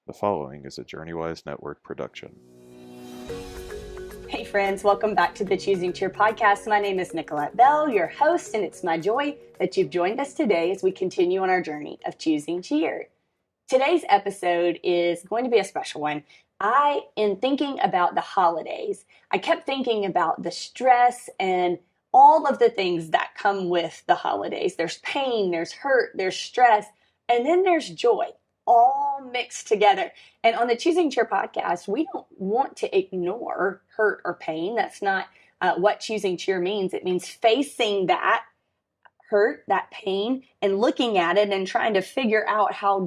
The following is a JourneyWise Network production. Hey friends, welcome back to the Choosing Cheer podcast. My name is Nicolet Bell, your host, and it's my joy that you've joined us today as we continue on our journey of choosing cheer. Today's episode is going to be a special one. In thinking about the holidays, I kept thinking about the stress and all of the things that come with the holidays. There's pain, there's hurt, there's stress, and then there's joy, all mixed together. And on the Choosing Cheer podcast, we don't want to ignore hurt or pain. That's not what choosing cheer means. It means facing that hurt, that pain, and looking at it and trying to figure out how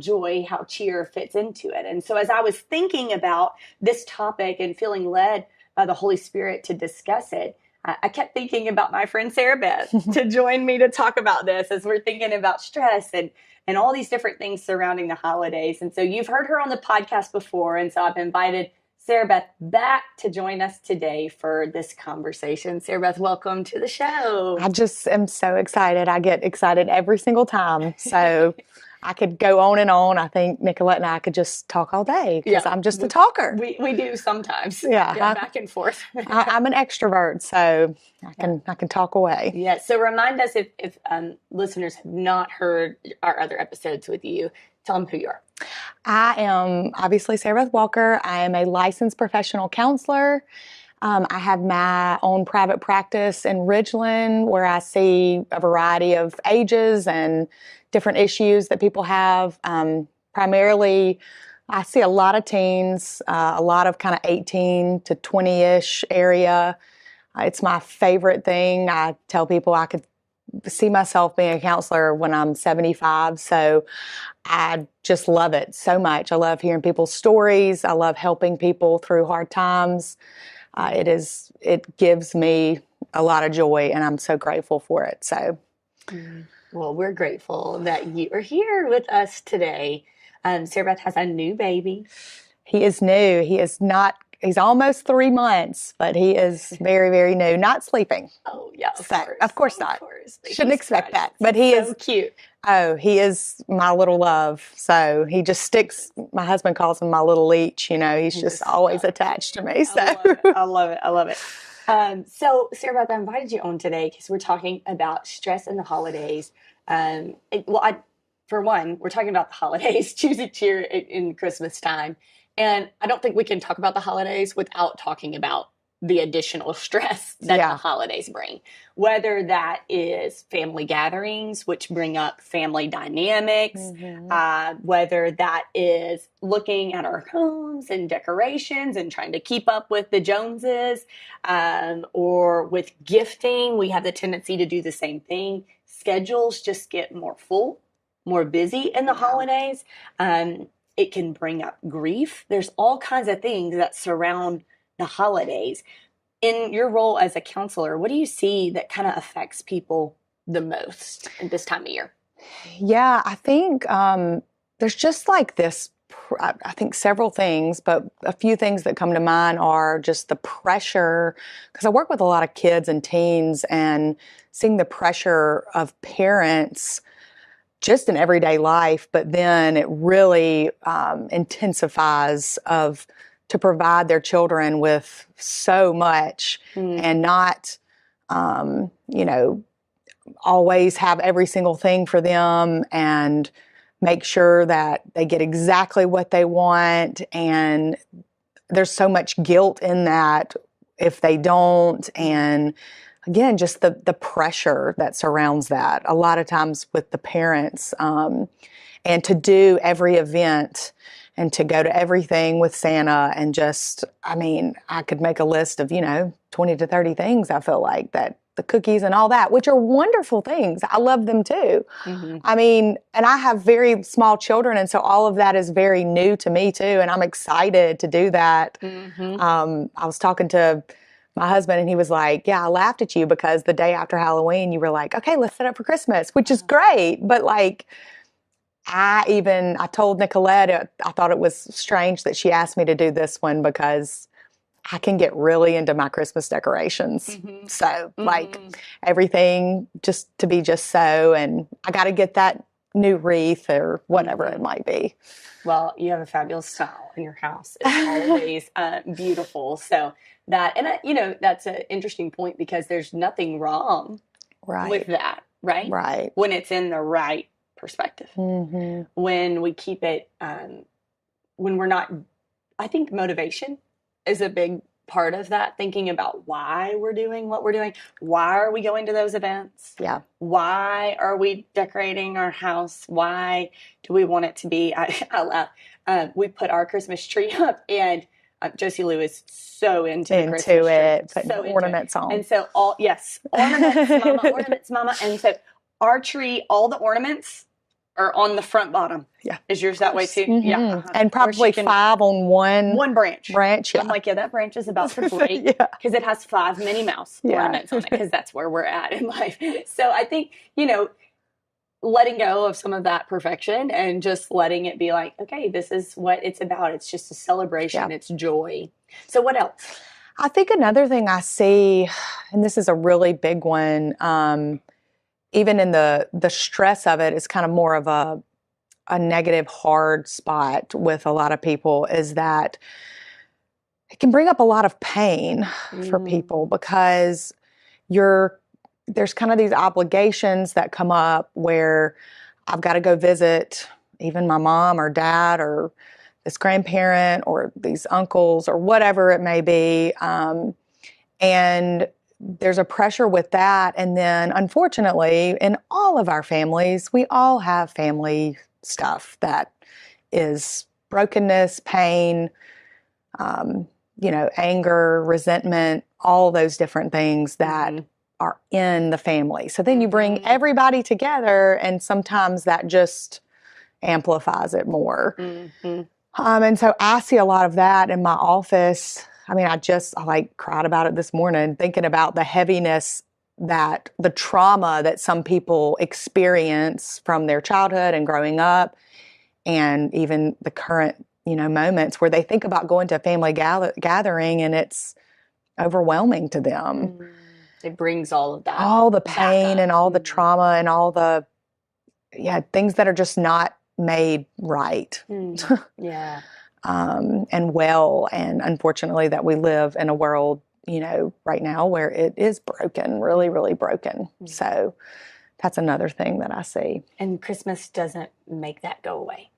cheer fits into it. And so as I was thinking about this topic and feeling led by the Holy Spirit to discuss it, I kept thinking about my friend Sarah Beth to join me to talk about this as we're thinking about stress and all these different things surrounding the holidays. And so you've heard her on the podcast before, and so I've invited Sarah Beth back to join us today for this conversation. Sarah Beth, welcome to the show. I just am so excited. I get excited every single time. So I could go on and on. I think Nicolet and I could just talk all day because I'm just a talker. We do sometimes. Yeah, back and forth. I'm an extrovert, so I can talk away. Yeah. So remind us if listeners have not heard our other episodes with you, tell them who you are. I am obviously Sarah Beth Walker. I am a licensed professional counselor. I have my own private practice in Ridgeland where I see a variety of ages and different issues that people have. Primarily, I see a lot of teens, a lot of kind of 18 to 20-ish area. It's my favorite thing. I tell people I could see myself being a counselor when I'm 75. So I just love it so much. I love hearing people's stories. I love helping people through hard times. It gives me a lot of joy, and I'm so grateful for it. So, well, we're grateful that you are here with us today. Sarah Beth has a new baby. He is new. He's almost 3 months, but he is very, very new. Not sleeping. Oh, yeah, of course not. Shouldn't expect that. But he is cute. Oh, he is my little love. So he just sticks, my husband calls him my little leech. You know, he's just always attached to me. So I love it. So Sarah Beth, I invited you on today because we're talking about stress in the holidays. For one, we're talking about the holidays, choosing cheer in Christmas time. And I don't think we can talk about the holidays without talking about the additional stress that the holidays bring, whether that is family gatherings, which bring up family dynamics, whether that is looking at our homes and decorations and trying to keep up with the Joneses, or with gifting. We have the tendency to do the same thing. Schedules just get more full, more busy in the holidays. It can bring up grief. There's all kinds of things that surround the holidays. In your role as a counselor, what do you see that kind of affects people the most at this time of year? Yeah, I think there's just like this, I think several things, but a few things that come to mind are just the pressure, because I work with a lot of kids and teens, and seeing the pressure of parents just in everyday life, but then it really intensifies to provide their children with so much and not, always have every single thing for them and make sure that they get exactly what they want. And there's so much guilt in that if they don't. And again, just the pressure that surrounds that a lot of times with the parents, and to do every event and to go to everything with Santa and I could make a list of, 20 to 30 things I feel like that the cookies and all that, which are wonderful things. I love them too. And I have very small children. And so all of that is very new to me too. And I'm excited to do that. I was talking to my husband and he was like, yeah, I laughed at you because the day after Halloween, you were like, okay, let's set up for Christmas, which is great. But I told Nicolet, I thought it was strange that she asked me to do this one because I can get really into my Christmas decorations. So everything just to be just so, and I got to get that new wreath or whatever it might be. Well, you have a fabulous style in your house. It's always beautiful. So that, and that's an interesting point because there's nothing wrong with that, right? Right. When it's in the right perspective. When we keep it, when we're not, I think motivation is a big part of that, thinking about why we're doing what we're doing. Why are we going to those events? Yeah. Why are we decorating our house? Why do we want it to be? I laugh. We put our Christmas tree up, and Josie Lou is so into the Christmas tree. Putting So ornaments on. And so ornaments, mama. And so our tree, all the ornaments are on the front bottom. Yeah. Is yours that way too? Yeah. And probably 5 on one branch. Yeah. I'm like, that branch is about to break because it has 5 Minnie Mouse ornaments on it, because that's where we're at in life. So I think, letting go of some of that perfection and just letting it be like, okay, this is what it's about. It's just a celebration. It's joy. So what else? I think another thing I see, and this is a really big one, even in the stress of it, is kind of more of a negative, hard spot with a lot of people, is that it can bring up a lot of pain for people, because there's kind of these obligations that come up where I've got to go visit even my mom or dad or this grandparent or these uncles or whatever it may be. And there's a pressure with that. And then unfortunately, in all of our families, we all have family stuff that is brokenness, pain, anger, resentment, all those different things that are in the family. So then you bring everybody together, and sometimes that just amplifies it more. And so I see a lot of that in my office. I mean, I cried about it this morning, thinking about the heaviness, that the trauma that some people experience from their childhood and growing up, and even the current, moments where they think about going to a family gathering and it's overwhelming to them. It brings all of that. All the pain and all the trauma and all the, things that are just not made right. Yeah. And well, and unfortunately that we live in a world, right now where it is broken, really, really broken. So that's another thing that I see. And Christmas doesn't make that go away.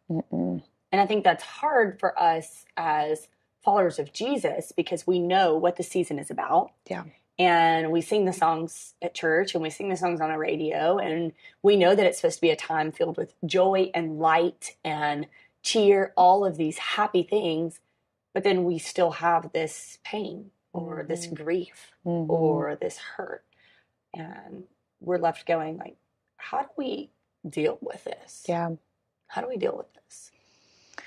And I think that's hard for us as followers of Jesus, because we know what the season is about. Yeah. And we sing the songs at church, and we sing the songs on the radio, and we know that it's supposed to be a time filled with joy and light and cheer, all of these happy things. But then we still have this pain or this grief or this hurt. And we're left going like, how do we deal with this? Yeah. How do we deal with this?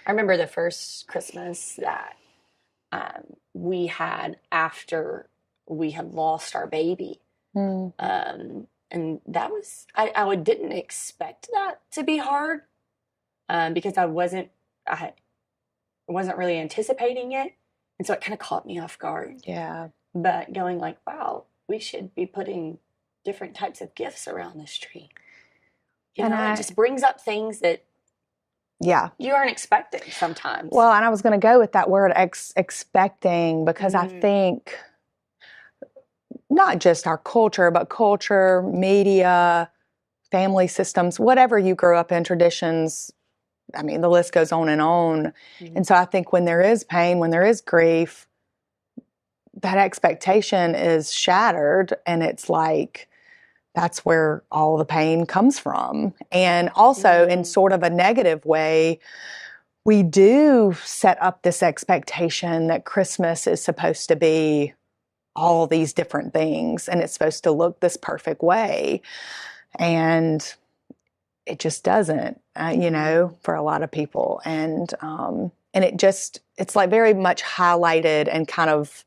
I remember the first Christmas that we had after we had lost our baby. And that was, I didn't expect that to be hard, because I wasn't really anticipating it. And so it kind of caught me off guard. Yeah. But going like, wow, we should be putting different types of gifts around this tree. It just brings up things that you aren't expecting sometimes. Well, and I was going to go with that word expecting, because I think not just our culture, but culture, media, family systems, whatever you grew up in, traditions, I mean, the list goes on and on. And so I think when there is pain, when there is grief, that expectation is shattered, and it's like, that's where all the pain comes from. And also in sort of a negative way, we do set up this expectation that Christmas is supposed to be all these different things, and it's supposed to look this perfect way. And it just doesn't, for a lot of people. And it's like very much highlighted and kind of,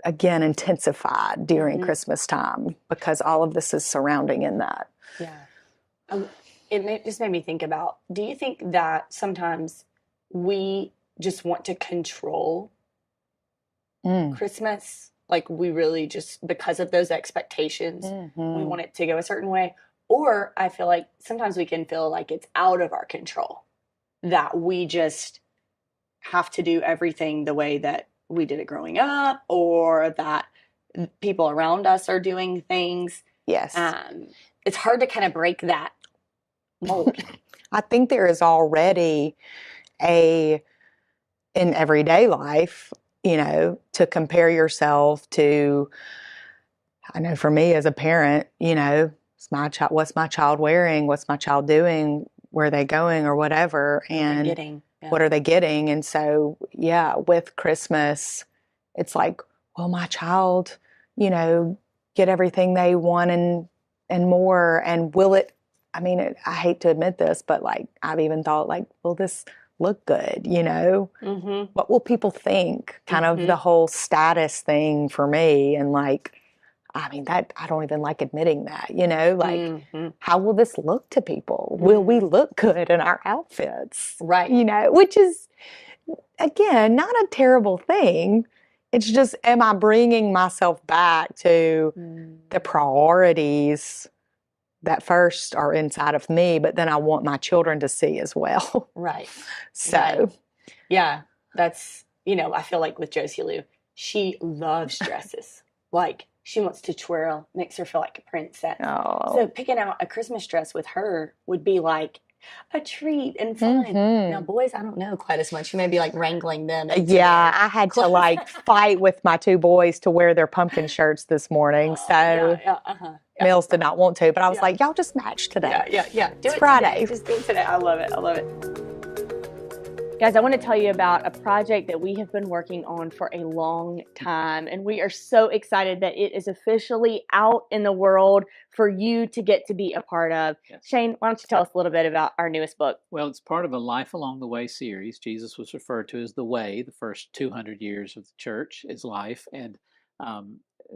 again, intensified during Christmas time, because all of this is surrounding in that. Yeah. Just made me think about, do you think that sometimes we just want to control Christmas? Like we really just, because of those expectations, we want it to go a certain way? Or I feel like sometimes we can feel like it's out of our control, that we just have to do everything the way that we did it growing up, or that people around us are doing things. Yes. It's hard to kind of break that mold. I think there is already in everyday life, to compare yourself to, I know for me as a parent, what's my child wearing? What's my child doing? Where are they going or whatever? And what are they getting? And so, with Christmas, it's like, will my child, get everything they want and more? And will it, I hate to admit this, but like, I've even thought like, will this look good? Mm-hmm. What will people think? Kind of the whole status thing for me. And like, that I don't even like admitting that, how will this look to people? Will we look good in our outfits? Right. Which is, again, not a terrible thing. It's just, am I bringing myself back to the priorities that first are inside of me, but then I want my children to see as well. Right. So. Right. Yeah, that's, I feel like with Josie Lou, she loves dresses. Like, she wants to twirl, makes her feel like a princess. Oh. So picking out a Christmas dress with her would be like a treat and fun. Now, boys, I don't know quite as much. You may be like wrangling them. Yeah, I had to like fight with my two boys to wear their pumpkin shirts this morning. So Mills did not want to, but I was like, y'all just match today. Yeah. It's Friday. Just do it today. I love it. Guys, I want to tell you about a project that we have been working on for a long time, and we are so excited that it is officially out in the world for you to get to be a part of. Yes. Shane, why don't you tell us a little bit about our newest book? Well, it's part of a Life Along the Way series. Jesus was referred to as the Way. The first 200 years of the church is life. And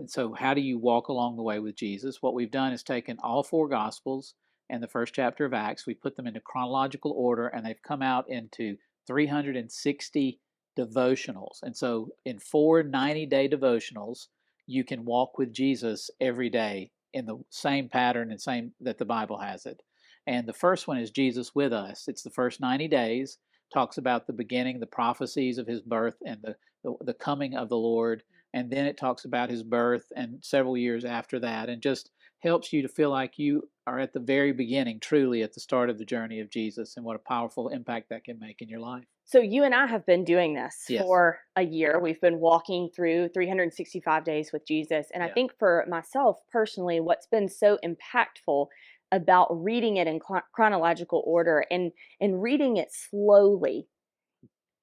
so how do you walk along the way with Jesus? What we've done is taken all 4 Gospels and the first chapter of Acts. We put them into chronological order, and they've come out into 360 devotionals. And so in 4 90-day devotionals, you can walk with Jesus every day in the same pattern and same that the Bible has it. And the first one is Jesus with Us. It's the first 90 days, talks about the beginning, the prophecies of his birth and the coming of the Lord. And then it talks about his birth and several years after that, and just helps you to feel like you are at the very beginning, truly at the start of the journey of Jesus, and what a powerful impact that can make in your life. So you and I have been doing this for a year. We've been walking through 365 days with Jesus. And I think for myself personally, what's been so impactful about reading it in chronological order and reading it slowly,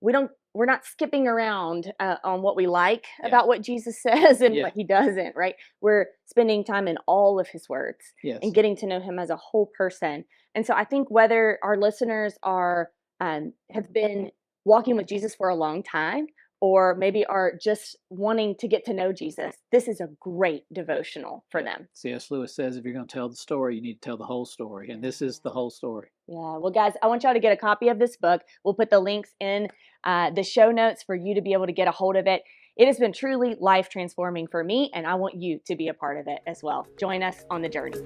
we're not skipping around on what we like about what Jesus says and what he doesn't, right? We're spending time in all of his words and getting to know him as a whole person. And so I think whether our listeners are have been walking with Jesus for a long time, or maybe are just wanting to get to know Jesus, this is a great devotional for them. C.S. Lewis says if you're going to tell the story, you need to tell the whole story. And this is the whole story. Yeah. Well, guys, I want y'all to get a copy of this book. We'll put the links in the show notes for you to be able to get a hold of it. It has been truly life transforming for me, and I want you to be a part of it as well. Join us on the journey.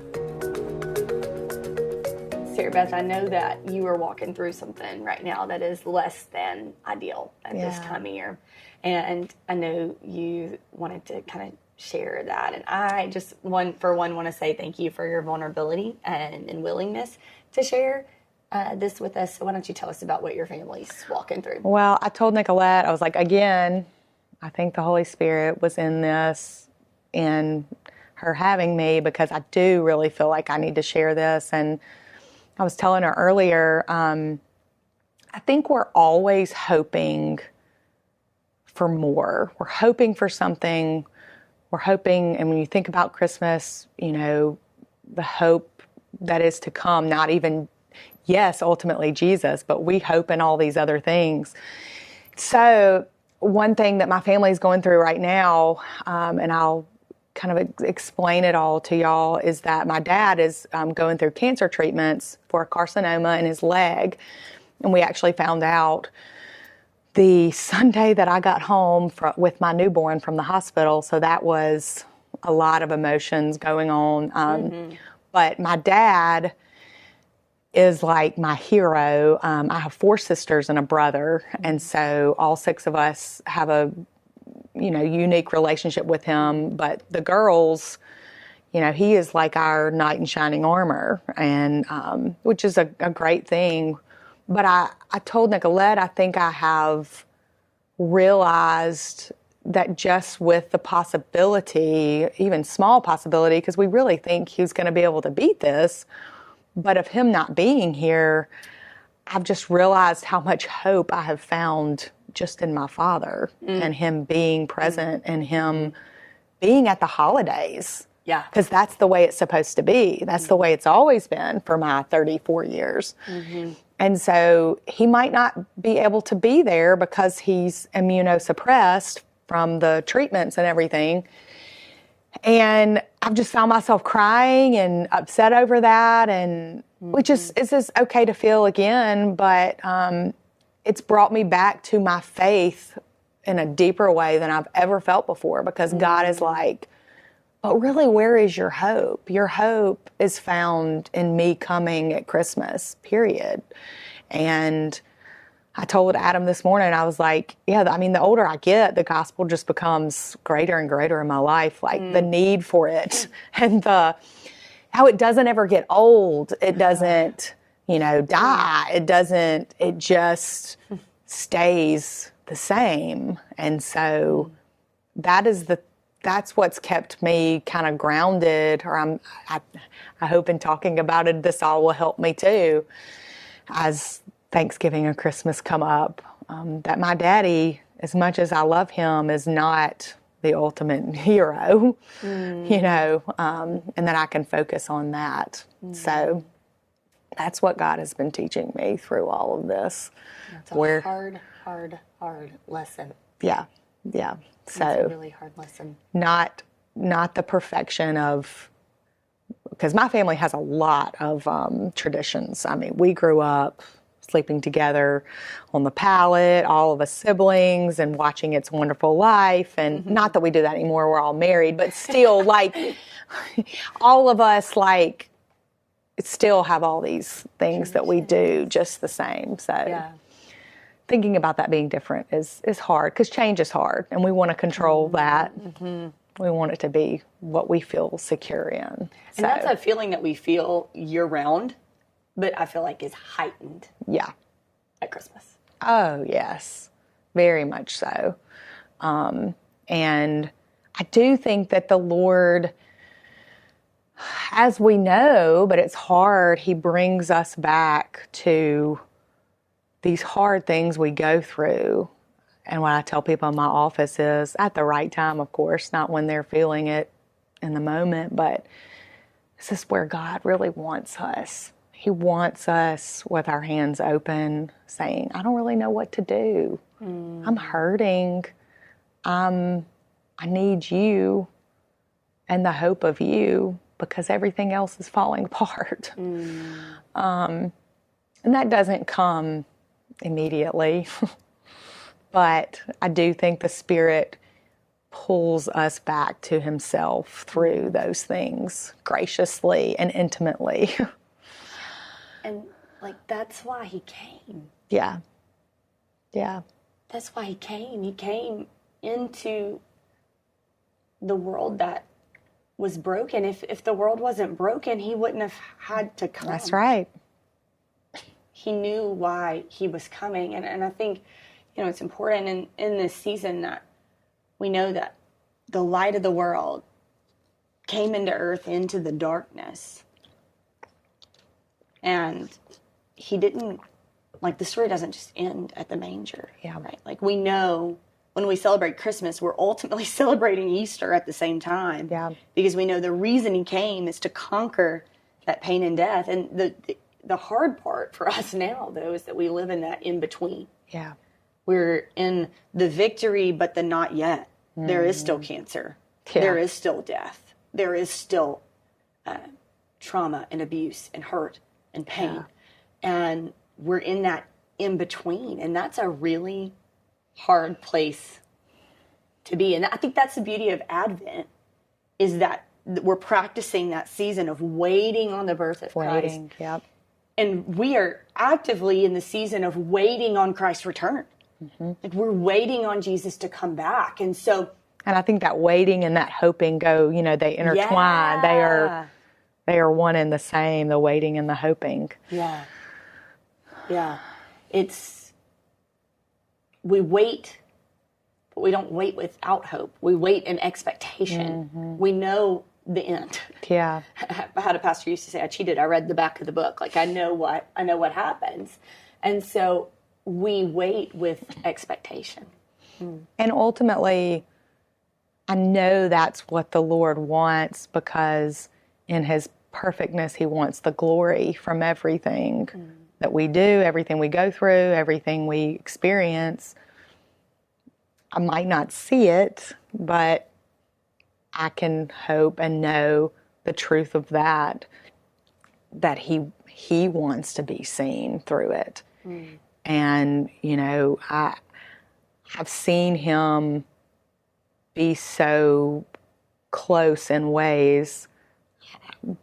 Sarah Beth, I know that you are walking through something right now that is less than ideal at this time of year. And I know you wanted to kind of share that. And I just, want to say thank you for your vulnerability and willingness to share this with us. So why don't you tell us about what your family's walking through? Well, I told Nicolet, I was like, again, I think the Holy Spirit was in this, in her having me, because I do really feel like I need to share this. And I was telling her earlier, I think we're always hoping for more. We're hoping for something. We're hoping, and when you think about Christmas, the hope that is to come, not even, ultimately Jesus, but we hope in all these other things. So one thing that my family's going through right now, and I'll kind of explain it all to y'all, is that my dad is going through cancer treatments for a carcinoma in his leg. And we actually found out the Sunday that I got home with my newborn from the hospital. So that was a lot of emotions going on. But my dad is like my hero. I have 4 sisters and a brother, and so all 6 of us have a unique relationship with him. But the girls, he is like our knight in shining armor, and which is a great thing. But I told Nicolet, I think I have realized that just with the possibility, even small possibility, because we really think he's going to be able to beat this, but of him not being here, I've just realized how much hope I have found just in my father and him being present and him being at the holidays. Yeah. Because that's the way it's supposed to be. That's the way it's always been for my 34 years. And so he might not be able to be there because he's immunosuppressed from the treatments and everything. And I've just found myself crying and upset over that, and which is okay to feel again, but it's brought me back to my faith in a deeper way than I've ever felt before, because God is like, but really, where is your hope? Your hope is found in me coming at Christmas, period. And I told Adam this morning, I was like, yeah, I mean, the older I get, the gospel just becomes greater and greater in my life, like the need for it and how it doesn't ever get old. It doesn't, die. It just stays the same. And so that's what's kept me kind of grounded, or I hope in talking about it, this all will help me too, as Thanksgiving and Christmas come up, that my daddy, as much as I love him, is not the ultimate hero, and that I can focus on that. So that's what God has been teaching me through all of this. It's a hard lesson. Yeah. It's So a really hard lesson. Not the perfection of, because my family has a lot of traditions. I mean, we grew up sleeping together on the pallet, all of us siblings, and watching It's a Wonderful Life. And not that we do that anymore, we're all married, but still, like, all of us, like, still have all these things that we do just the same. So thinking about that being different is hard, because change is hard, and we want to control that. We want it to be what we feel secure in. And that's a feeling that we feel year-round, but I feel like is heightened at Christmas. Oh, yes. Very much so. And I do think that the Lord, as we know, but it's hard, he brings us back to these hard things we go through. And what I tell people in my office is, at the right time, of course, not when they're feeling it in the moment, but this is where God really wants us. He wants us with our hands open, saying, I don't really know what to do. I'm hurting. I need you and the hope of you, because everything else is falling apart. And that doesn't come immediately. But I do think the Spirit pulls us back to himself through those things graciously and intimately. And, like, that's why he came. Yeah. That's why he came. He came into the world that was broken. If the world wasn't broken, he wouldn't have had to come. That's right. He knew why he was coming. And I think, it's important in this season that we know that the light of the world came into earth, into the darkness. And he didn't, like, the story doesn't just end at the manger. Yeah. Right? Like, we know when we celebrate Christmas, we're ultimately celebrating Easter at the same time. Yeah. Because we know the reason he came is to conquer that pain and death. And the hard part for us now, though, is that we live in that in-between. Yeah. We're in the victory, but the not yet. There is still cancer. Yeah. There is still death. There is still trauma and abuse and hurt and pain. Yeah. And we're in that in-between. And that's a really hard place to be. And I think that's the beauty of Advent, is that we're practicing that season of waiting on the birth of Christ. Waiting, yep. And we are actively in the season of waiting on Christ's return. Like we're waiting on Jesus to come back. And so, and I think that waiting and that hoping go, they intertwine. Yeah. They are one and the same, the waiting and the hoping. Yeah. We wait, but we don't wait without hope. We wait in expectation. We know the end. Yeah. I had a pastor used to say, I cheated. I read the back of the book. Like I know what happens. And so we wait with expectation. And ultimately, I know that's what the Lord wants, because in his perfectness, he wants the glory from everything that we do, everything we go through, everything we experience. I might not see it, but I can hope and know the truth of that he wants to be seen through it. And, I've seen him be so close in ways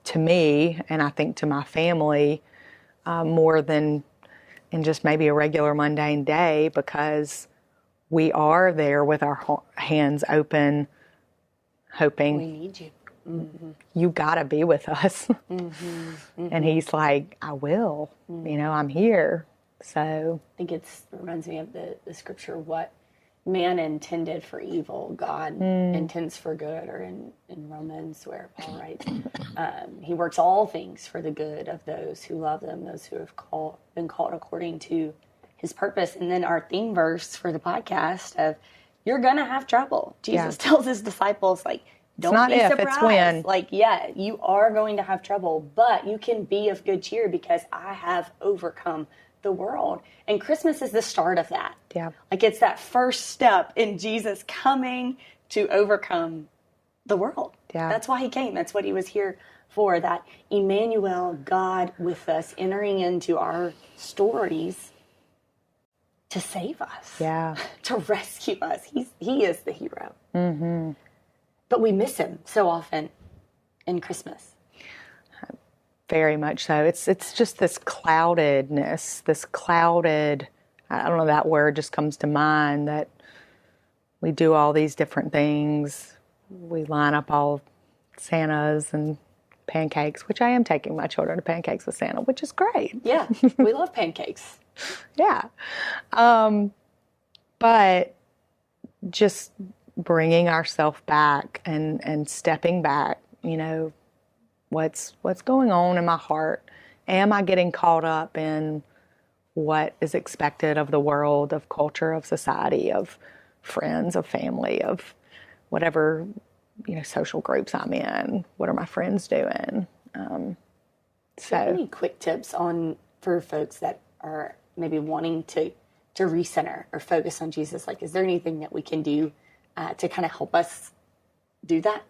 to me, and I think to my family, more than in just maybe a regular mundane day, because we are there with our hands open, hoping. We need you. You gotta be with us. And he's like, I will, I'm here. So I think it reminds me of the scripture, what man intended for evil, God intends for good, or in Romans where Paul writes, he works all things for the good of those who love them, those who have been called according to his purpose. And then our theme verse for the podcast of, you're going to have trouble. Jesus tells his disciples, like, don't not be if, surprised. it's when. Like, yeah, you are going to have trouble, but you can be of good cheer because I have overcome the world. And Christmas is the start of that. Yeah. Like it's that first step in Jesus coming to overcome the world. Yeah. That's why he came. That's what he was here for. That Emmanuel, God with us, entering into our stories to save us. Yeah. To rescue us. He is the hero. But we miss him so often in Christmas. Very much so. It's just this cloudedness, I don't know, that word just comes to mind, that we do all these different things. We line up all Santas and pancakes, which I am taking my children to pancakes with Santa, which is great. Yeah, we love pancakes. Yeah. But just bringing ourselves back and stepping back, what's going on in my heart? Am I getting caught up in what is expected of the world, of culture, of society, of friends, of family, of whatever, social groups I'm in? What are my friends doing? Any quick tips for folks that are maybe wanting to recenter or focus on Jesus? Like, is there anything that we can do to kind of help us do that?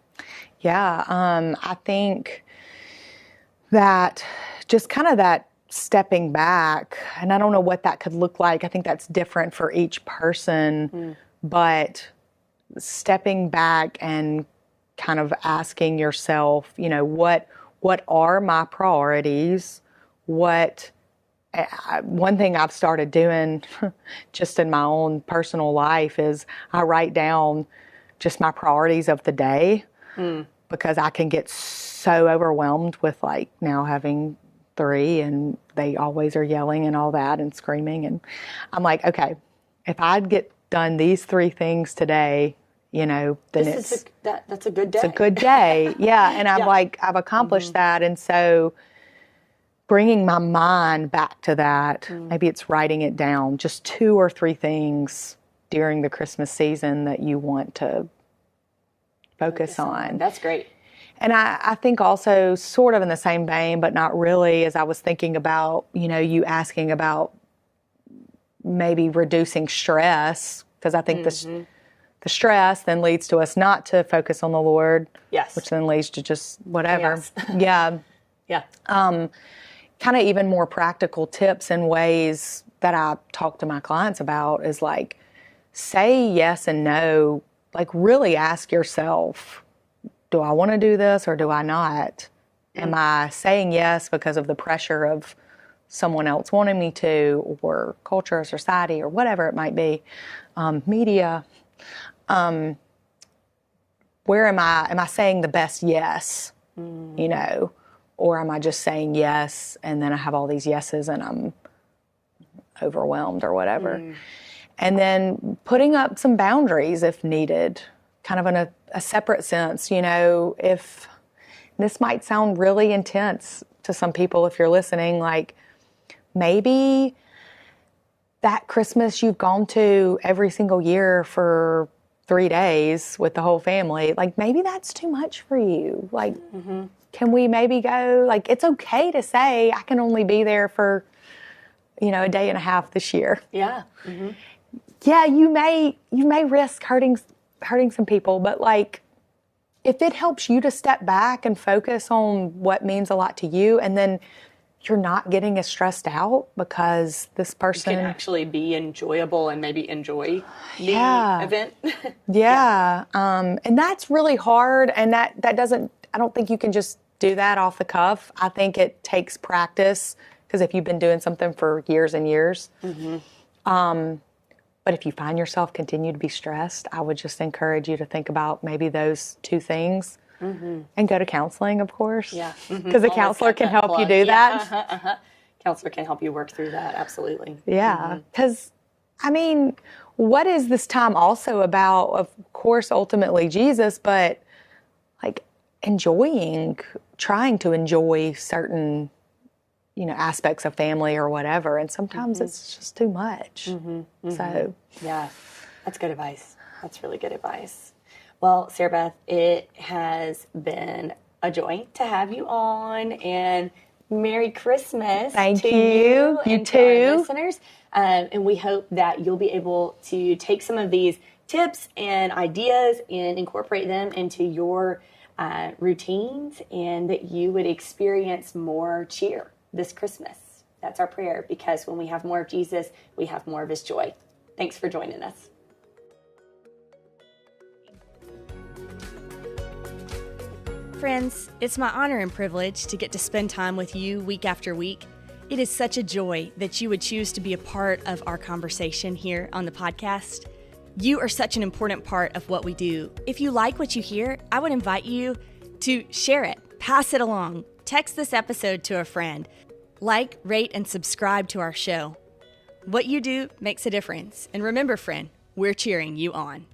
Yeah, I think that just kind of that stepping back, and I don't know what that could look like. I think that's different for each person, but stepping back and kind of asking yourself, what are my priorities? One thing I've started doing just in my own personal life is I write down just my priorities of the day, because I can get so overwhelmed with now having 3 and they always are yelling and all that and screaming. And I'm like, okay, if I'd get done these 3 things today, then that's a good day. It's a good day. Yeah. And I'm I've accomplished that. And so bringing my mind back to that, maybe it's writing it down, just 2 or 3 things during the Christmas season that you want to focus on. That's great. And I think also sort of in the same vein, but not really, as I was thinking about, you asking about maybe reducing stress, because I think the stress then leads to us not to focus on the Lord, which then leads to just whatever. Yeah. Yeah. Kind of even more practical tips and ways that I talk to my clients about is say yes and no, really ask yourself, do I want to do this or do I not? Am I saying yes because of the pressure of someone else wanting me to, or culture or society or whatever it might be, media? Where am I saying the best yes, or am I just saying yes and then I have all these yeses and I'm overwhelmed or whatever? And then putting up some boundaries if needed, kind of in a separate sense, if this might sound really intense to some people if you're listening, like maybe that Christmas you've gone to every single year for 3 days with the whole family, like maybe that's too much for you. Like, can we maybe go, like, it's okay to say I can only be there for, a day and a half this year. Yeah. Yeah, you may risk hurting some people, but like, if it helps you to step back and focus on what means a lot to you, and then you're not getting as stressed out because this person can actually be enjoyable and maybe enjoy the event. And that's really hard, and that doesn't, I don't think you can just do that off the cuff. I think it takes practice, because if you've been doing something for years and years, but if you find yourself continue to be stressed, I would just encourage you to think about maybe those two things and go to counseling, of course. Yeah. Because a counselor can help you do that. Counselor can help you work through that. Absolutely. Yeah. Because, what is this time also about? Of course, ultimately Jesus, but like trying to enjoy certain aspects of family or whatever. And sometimes it's just too much. So. Yeah, that's good advice. That's really good advice. Well, Sarah Beth, it has been a joy to have you on, and Merry Christmas Thank to you. You and too. to our listeners. And we hope that you'll be able to take some of these tips and ideas and incorporate them into your routines, and that you would experience more cheer this Christmas. That's our prayer, because when we have more of Jesus, we have more of his joy. Thanks for joining us. Friends, it's my honor and privilege to get to spend time with you week after week. It is such a joy that you would choose to be a part of our conversation here on the podcast. You are such an important part of what we do. If you like what you hear, I would invite you to share it, pass it along, text this episode to a friend, like, rate, and subscribe to our show. What you do makes a difference. And remember, friend, we're cheering you on.